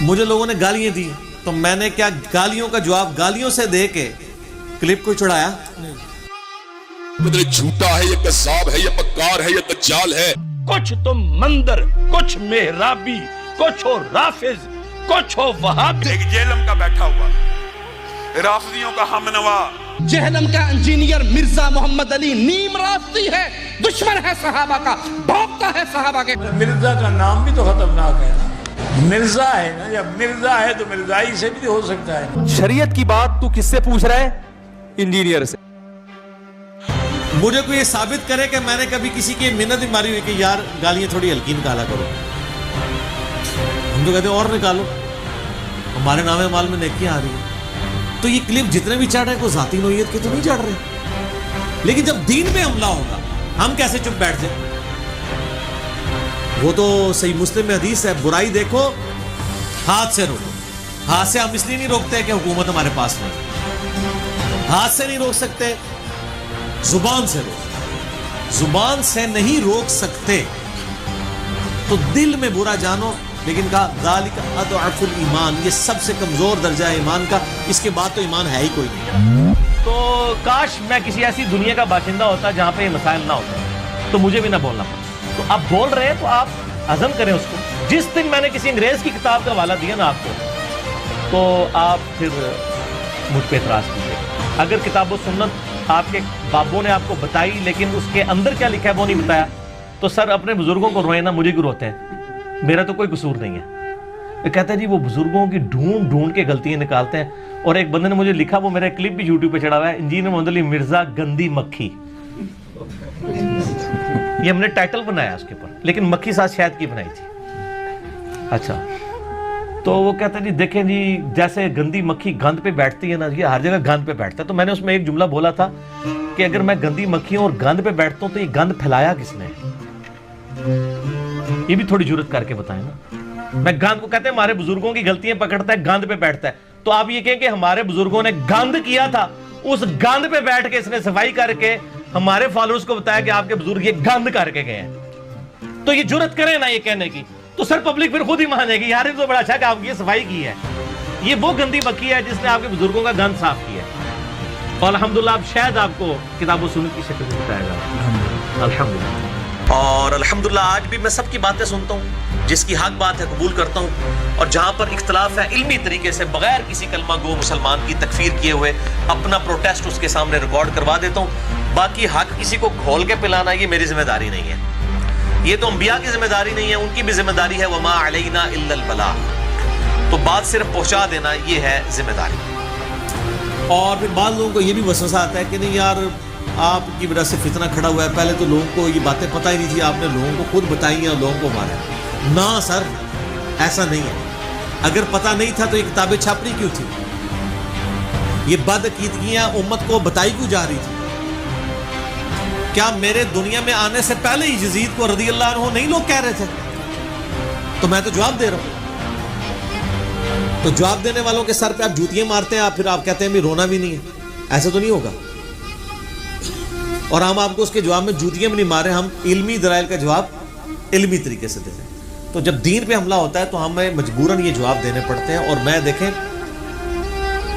مجھے لوگوں نے گالیاں دی تو میں نے کیا گالیوں کا جواب گالیوں سے دے کے کلپ کو چڑھایا؟ جھوٹا ہے یہ کذاب ہے یہ مکار ہے یہ دجال ہے. کچھ تو مندر، کچھ محرابی، کچھ ہو رافض، کچھ ہو وہابی. ایک جہلم کا بیٹھا ہوا رافضیوں کا ہم نوا. جہنم کا انجینئر مرزا محمد علی نیم رافضی ہے، دشمن ہے صحابہ کا، بھوکتا ہے صحابہ کے. مرزا کا نام بھی تو خطرناک ہے نا. مرزا ہے نا، جب مرزا ہے تو مرزائی سے بھی ہو سکتا ہے. شریعت کی بات تو کس سے پوچھ رہا ہے؟ انجینئر سے. مجھے کوئی یہ ثابت کرے کہ میں نے کبھی کسی کی منت ماری ہوئی کہ یار گالیاں تھوڑی ہلکی نکالا کرو. ہم تو کہتے ہیں اور نکالو، ہمارے نام مال میں نیکیاں آ رہی ہیں. تو یہ کلپ جتنے بھی چڑھ رہے ہیں کوئی ذاتی نوعیت کے تو نہیں چڑھ رہے، لیکن جب دین پہ حملہ ہوگا ہم کیسے چپ بیٹھ جائیں؟ وہ تو صحیح مسلم میں حدیث ہے، برائی دیکھو ہاتھ سے روکو. ہاتھ سے ہم اس لیے نہیں روکتے کہ حکومت ہمارے پاس نہیں، ہاتھ سے نہیں روک سکتے، زبان سے روک. زبان سے نہیں روک سکتے تو دل میں برا جانو، لیکن کہا ذالک اضعف الایمان، یہ سب سے کمزور درجہ ہے ایمان کا، اس کے بعد تو ایمان ہے ہی کوئی نہیں. تو کاش میں کسی ایسی دنیا کا باشندہ ہوتا جہاں پہ یہ مسائل نہ ہوتے تو مجھے بھی نہ بولنا پڑتا. تو آپ بول رہے ہیں تو آپ ہضم کریں اس کو. جس دن میں نے کسی انگریز کی کتاب کا حوالہ دیا نا آپ کو، تو آپ پھر مجھ پہ اعتراض کیجیے. اگر کتاب و سنت آپ کے بابوں نے آپ کو بتائی لیکن اس کے اندر کیا لکھا ہے وہ نہیں بتایا، تو سر اپنے بزرگوں کو روئیں نا، مجھے کیوں روتے ہیں؟ میرا تو کوئی قصور نہیں ہے. وہ کہتا ہے جی وہ بزرگوں کی ڈھونڈ کے غلطیاں نکالتے ہیں. اور ایک بندے نے مجھے لکھا، وہ میرا کلپ بھی یوٹیوب پہ چڑھا ہوا ہے، انجینئر محمد علی مرزا گندی مکھی. یہ ہم نے ٹائٹل بنایا اس کے اوپر، لیکن مکھی ساتھ شہد کی بنائی تھی. اچھا، تو وہ کہتا ہے جی دیکھیں جی جیسے گندی مکھی گند پہ بیٹھتی ہے نا، یہ ہر جگہ گند پہ بیٹھتا ہے. تو میں نے اس میں ایک جملہ بولا تھا کہ اگر میں گندی مکھی ہوں اور گند پہ بیٹھتا ہوں تو یہ گند پھیلایا کس نے؟ یہ بھی تھوڑی جرت کر کے بتائیں نا. میں گند کو کہتے ہیں ہمارے بزرگوں کی غلطیاں پکڑتا ہے، گند پہ بیٹھتا ہے. تو آپ یہ کہیں کہ ہمارے بزرگوں نے گند کیا تھا، اس گند پہ بیٹھ کے اس نے صفائی کر کے ہمارے فالوورز کو بتایا کہ آپ کے بزرگ یہ گند کر کے گئے ہیں. تو یہ جرت کریں نا یہ کہنے کی، تو سر پبلک پھر خود ہی مان جائے گی یار یہ تو بڑا اچھا کہ آپ کی یہ صفائی کی ہے. یہ وہ گندی مکھی ہے جس نے آپ کے بزرگوں کا گند صاف کیا ہے. اور الحمدللہ اب شاید آپ کو کتاب و سنت کی شکل میں بتایا گا الحمدللہ. اور الحمدللہ آج بھی میں سب کی باتیں سنتا ہوں، جس کی حق بات ہے قبول کرتا ہوں، اور جہاں پر اختلاف ہے علمی طریقے سے بغیر کسی کلمہ گو مسلمان کی تکفیر کیے ہوئے اپنا پروٹیسٹ اس کے سامنے ریکارڈ کروا دیتا ہوں. باقی حق کسی کو کھول کے پلانا یہ میری ذمہ داری نہیں ہے، یہ تو انبیاء کی ذمہ داری نہیں ہے، ان کی بھی ذمہ داری ہے وما علینا الا البلاغ. تو بات صرف پہنچا دینا یہ ہے ذمہ داری. اور پھر بعض لوگوں کو یہ بھی وسوسہ آتا ہے کہ نہیں یار آپ کی وجہ سے فتنہ کھڑا ہوا ہے، پہلے تو لوگوں کو یہ باتیں پتہ ہی نہیں تھی، آپ نے لوگوں کو خود بتائی ہیں اور لوگوں کو مارا. نہ سر ایسا نہیں ہے. اگر پتہ نہیں تھا تو یہ کتابیں چھاپنی کیوں تھی؟ یہ بدعقیدگیاں امت کو بتائی کیوں جا رہی تھی؟ کیا میرے دنیا میں آنے سے پہلے ہی یزید کو رضی اللہ عنہ نہیں لوگ کہہ رہے تھے؟ تو میں تو جواب دے رہا ہوں. تو جواب دینے والوں کے سر پہ آپ جوتیاں مارتے ہیں، آپ پھر آپ کہتے ہیں بھی رونا بھی نہیں ہے. ایسا تو نہیں ہوگا. اور ہم آپ کو اس کے جواب میں جوتیاں بھی نہیں مار رہے، ہم علمی دلائل کا جواب علمی طریقے سے دیتے ہیں. تو جب دین پہ حملہ ہوتا ہے تو ہمیں مجبوراً یہ جواب دینے پڑتے ہیں. اور میں دیکھیں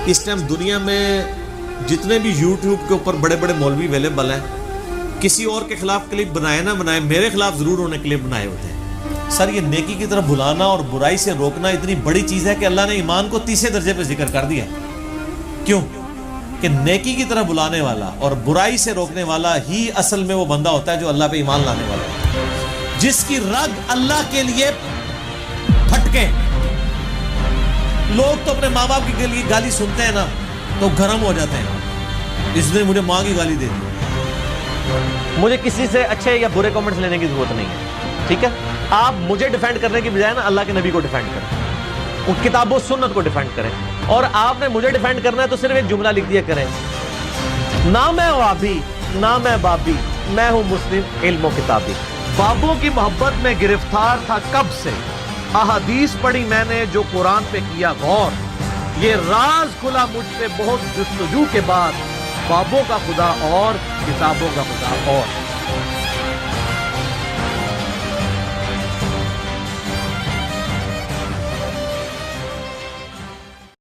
اس ٹائم دنیا میں جتنے بھی یوٹیوب کے اوپر بڑے بڑے مولوی اویلیبل ہیں، کسی اور کے خلاف کلپ بنائے نہ بنائے، میرے خلاف ضرور انہیں کلپ بنائے ہوتے ہیں. سر یہ نیکی کی طرف بلانا اور برائی سے روکنا اتنی بڑی چیز ہے کہ اللہ نے ایمان کو تیسرے درجے پہ ذکر کر دیا. کیوں کہ نیکی کی طرف بلانے والا اور برائی سے روکنے والا ہی اصل میں وہ بندہ ہوتا ہے جو اللہ پہ ایمان لانے والا ہوتا ہے. جس کی رگ اللہ کے لیے پھٹکے. لوگ تو اپنے ماں باپ کی لیے گالی سنتے ہیں نا تو گرم ہو جاتے ہیں، اس نے مجھے ماں کی گالی دے دی. مجھے کسی سے اچھے یا برے کامنٹس لینے کی ضرورت نہیں ہے، ٹھیک ہے؟ آپ مجھے ڈیفینڈ کرنے کی بجائے نا اللہ کے نبی کو ڈیفینڈ کریں، ان کتاب و سنت کو ڈیفینڈ کریں. اور آپ نے مجھے ڈیفینڈ کرنا ہے تو صرف ایک جملہ لکھ دیا کریں، نہ میں وابی نہ میں بابی، میں ہوں مسلم علم و کتابی. بابوں کی محبت میں گرفتار تھا کب سے، احادیث پڑھی میں نے جو قرآن پہ کیا غور، یہ راز کھلا مجھ پہ بہت جستجو کے بعد، بابوں کا خدا اور کتابوں کا خدا اور.